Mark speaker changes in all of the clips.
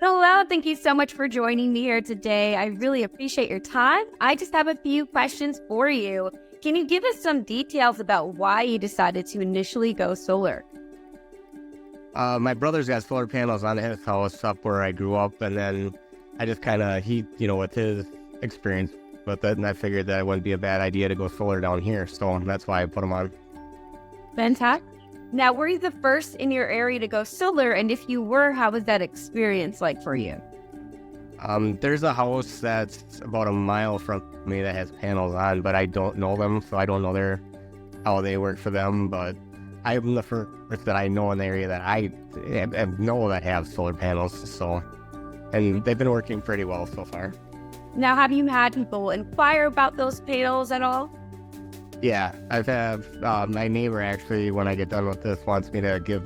Speaker 1: Hello, thank you so much for joining me here today. I really appreciate your time. I just have a few questions for you. Can you give us some details about why you decided to initially go solar?
Speaker 2: My brother's got solar panels on his house up where I grew up, and then I just kind of, with his experience with it, and I figured that it wouldn't be a bad idea to go solar down here, so that's why I put them on.
Speaker 1: Fantastic. Now, were you the first in your area to go solar? And if you were, how was that experience like for you?
Speaker 2: There's a house that's about a mile from me that has panels on, but I don't know them, so I don't know how they work for them, but I'm the first that I know in the area that I know that have solar panels, so, and they've been working pretty well so far.
Speaker 1: Now, have you had people inquire about those panels at all?
Speaker 2: Yeah, I've had my neighbor actually, when I get done with this, wants me to give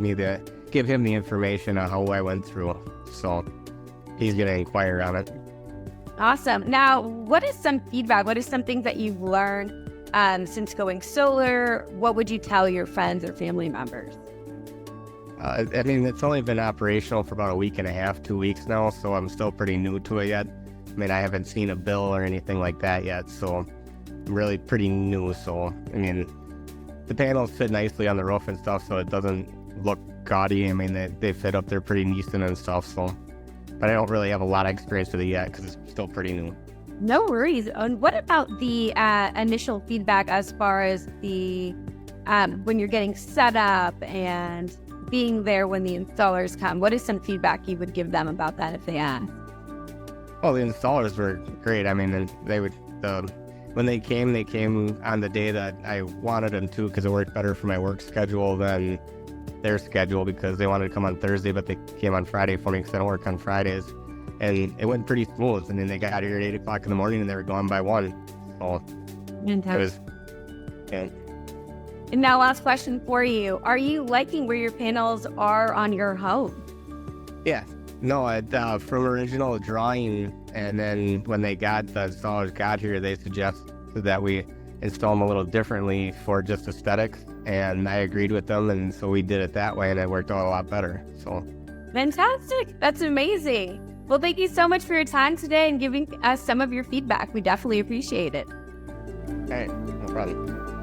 Speaker 2: him the information on how I went through. So he's gonna inquire on it.
Speaker 1: Awesome. Now, what is some feedback? What is some things that you've learned since going solar? What would you tell your friends or family members?
Speaker 2: It's only been operational for about a week and a half, 2 weeks now, so I'm still pretty new to it yet. I haven't seen a bill or anything like that yet, so I'm really pretty new. So, the panels fit nicely on the roof and stuff, so it doesn't look gaudy. They fit up there pretty decent and stuff, so, but I don't really have a lot of experience with it yet because it's still pretty new.
Speaker 1: No worries. And what about the initial feedback as far as the when you're getting set up and being there when the installers come? What is some feedback you would give them about that if they ask?
Speaker 2: Well, the installers were great. When they came on the day that I wanted them to, because it worked better for my work schedule than their schedule, because they wanted to come on Thursday, but they came on Friday for me because I don't work on Fridays. And it went pretty smooth. And then they got here at 8 o'clock in the morning and they were gone by 1. So
Speaker 1: Fantastic.
Speaker 2: it was, yeah.
Speaker 1: And now, last question for you. Are you liking where your panels are on your home?
Speaker 2: Yeah. No, from original drawing, and then when the installers got here, they suggested that we install them a little differently for just aesthetics, and I agreed with them, and so we did it that way, and it worked out a lot better. So,
Speaker 1: Fantastic. That's amazing. Well, thank you so much for your time today and giving us some of your feedback. We definitely appreciate it.
Speaker 2: all right, no problem.